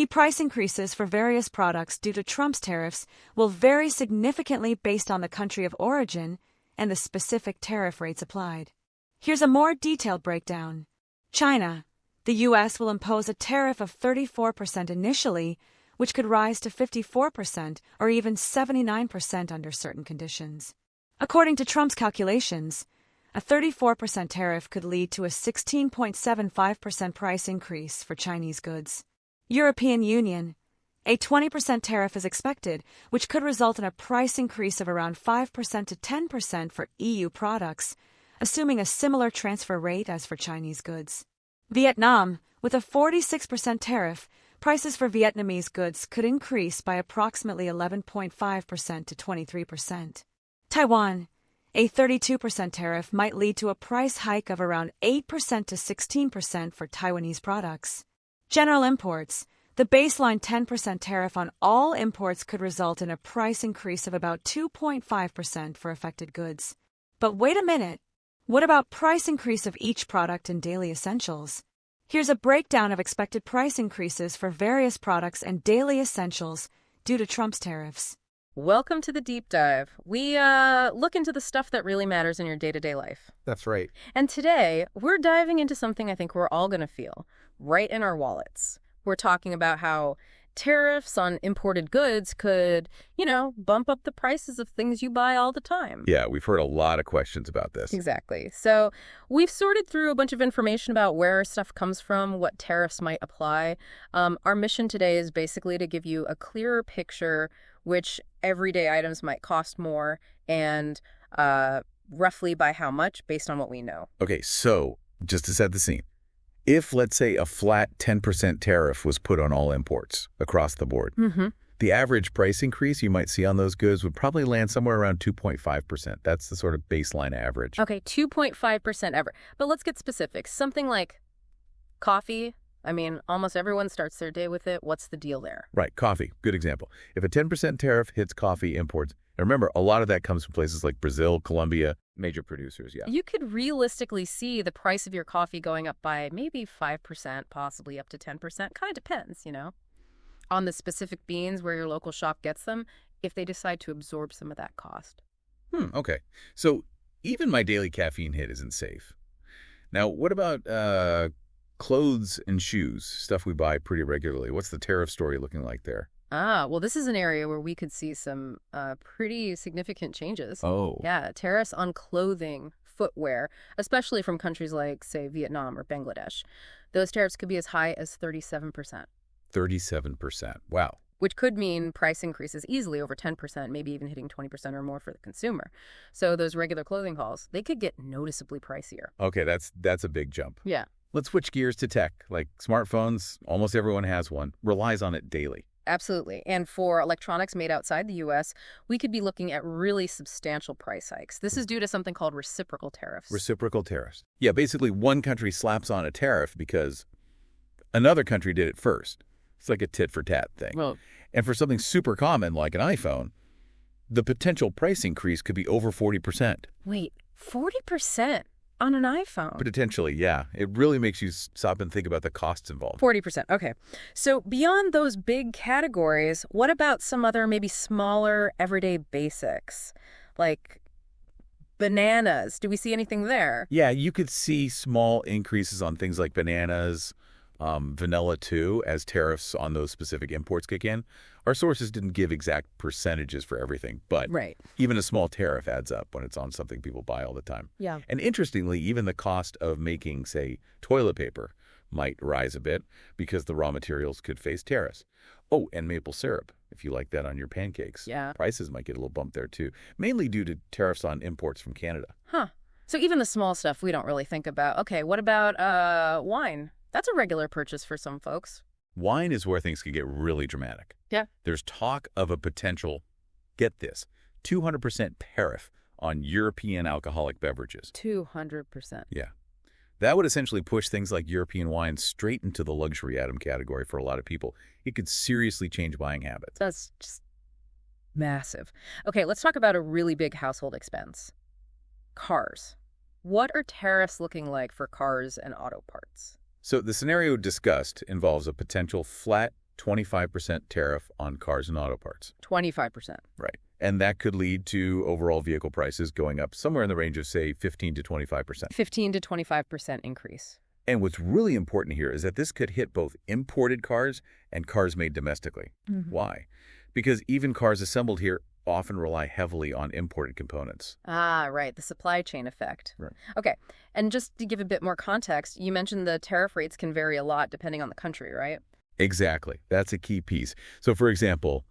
Price increases for various products due to Trump's tariffs will vary significantly based on the country of origin and the specific tariff rates applied. Here's a more detailed breakdown. China. The U.S. will impose a tariff of 34% initially, which could rise to 54% or even 79% under certain conditions. According to Trump's calculations, a 34% tariff could lead to a 16.75% price increase for Chinese goods. European Union. A 20% tariff is expected, which could result in a price increase of around 5% to 10% for EU products, assuming a similar transfer rate as for Chinese goods. Vietnam. With a 46% tariff, prices for Vietnamese goods could increase by approximately 11.5% to 23%. Taiwan. A 32% tariff might lead to a price hike of around 8% to 16% for Taiwanese products. General imports. The baseline 10% tariff on all imports could result in a price increase of about 2.5% for affected goods. But wait a minute. What about price increase of each product in daily essentials? Here's a breakdown of expected price increases for various products and daily essentials due to Trump's tariffs. Welcome to the deep dive. We look into the stuff that really matters in your day-to-day life. That's right. And today, we're diving into something I think we're all going to feel, right in our wallets. We're talking about how tariffs on imported goods could, bump up the prices of things you buy all the time. Yeah, we've heard a lot of questions about this. Exactly. So we've sorted through a bunch of information about where stuff comes from, what tariffs might apply. Our mission today is basically to give you a clearer picture which everyday items might cost more and roughly by how much based on what we know. Okay, so just to set the scene. If, let's say, a flat 10% tariff was put on all imports across the board, the average price increase you might see on those goods would probably land somewhere around 2.5%. That's the sort of baseline average. Okay, 2.5% ever. But let's get specific. Something like coffee. I mean, almost everyone starts their day with it. What's the deal there? Right, coffee. Good example. If a 10% tariff hits coffee imports, and remember, a lot of that comes from places like Brazil, Colombia, major producers, yeah. You could realistically see the price of your coffee going up by maybe 5%, possibly up to 10%. Kind of depends, on the specific beans where your local shop gets them, if they decide to absorb some of that cost. Okay. So even my daily caffeine hit isn't safe. Now, what about clothes and shoes, stuff we buy pretty regularly? What's the tariff story looking like there? Well, this is an area where we could see some pretty significant changes. Oh. Yeah, tariffs on clothing, footwear, especially from countries like, say, Vietnam or Bangladesh. Those tariffs could be as high as 37%. 37%. Wow. Which could mean price increases easily over 10%, maybe even hitting 20% or more for the consumer. So those regular clothing hauls, they could get noticeably pricier. Okay, that's a big jump. Yeah. Let's switch gears to tech. Like smartphones, almost everyone has one, relies on it daily. Absolutely. And for electronics made outside the U.S., we could be looking at really substantial price hikes. This is due to something called reciprocal tariffs. Reciprocal tariffs. Yeah, basically one country slaps on a tariff because another country did it first. It's like a tit-for-tat thing. Well, and for something super common like an iPhone, the potential price increase could be over 40%. wait, 40%? On an iPhone? Potentially, yeah. It really makes you stop and think about the costs involved. 40%, okay. So beyond those big categories, what about some other maybe smaller everyday basics? Like bananas. Do we see anything there? Yeah, you could see small increases on things like bananas, vanilla too, as tariffs on those specific imports kick in. Our sources didn't give exact percentages for everything, but Right. even a small tariff adds up when it's on something people buy all the time. Yeah. And interestingly, even the cost of making, say, toilet paper might rise a bit because the raw materials could face tariffs. Oh, and maple syrup, if you like that on your pancakes. Yeah. Prices might get a little bump there too, mainly due to tariffs on imports from Canada. Huh. So even the small stuff we don't really think about. Okay, what about wine? That's a regular purchase for some folks. Wine is where things could get really dramatic. Yeah. There's talk of a potential, get this, 200% tariff on European alcoholic beverages. 200%. Yeah. That would essentially push things like European wine straight into the luxury item category for a lot of people. It could seriously change buying habits. That's just massive. Okay, let's talk about a really big household expense. Cars. What are tariffs looking like for cars and auto parts? So the scenario discussed involves a potential flat 25% tariff on cars and auto parts. 25%. Right. And that could lead to overall vehicle prices going up somewhere in the range of, say, 15 to 25%. 15 to 25% increase. And what's really important here is that this could hit both imported cars and cars made domestically. Why? Because even cars assembled here often rely heavily on imported components. Ah, right. The supply chain effect. Right. Okay. And just to give a bit more context, you mentioned the tariff rates can vary a lot depending on the country, right? Exactly. That's a key piece. So, for example,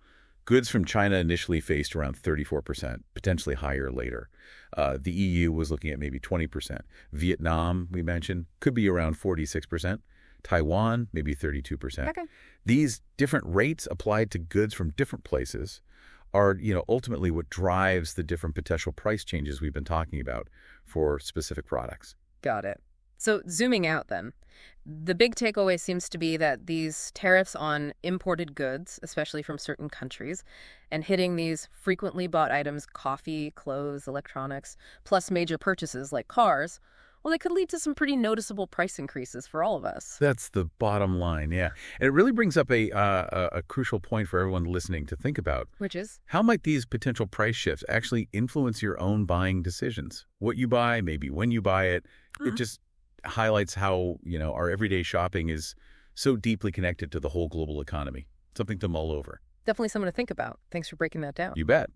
goods from China initially faced around 34%, potentially higher later. The EU was looking at maybe 20%. Vietnam, we mentioned, could be around 46%. Taiwan, maybe 32%. Okay. These different rates applied to goods from different places are, ultimately what drives the different potential price changes we've been talking about for specific products. Got it. So zooming out then, the big takeaway seems to be that these tariffs on imported goods, especially from certain countries, and hitting these frequently bought items, coffee, clothes, electronics, plus major purchases like cars, well, they could lead to some pretty noticeable price increases for all of us. That's the bottom line, yeah. And it really brings up a crucial point for everyone listening to think about. Which is? How might these potential price shifts actually influence your own buying decisions? What you buy, maybe when you buy it. It just highlights how, our everyday shopping is so deeply connected to the whole global economy. Something to mull over. Definitely something to think about. Thanks for breaking that down. You bet.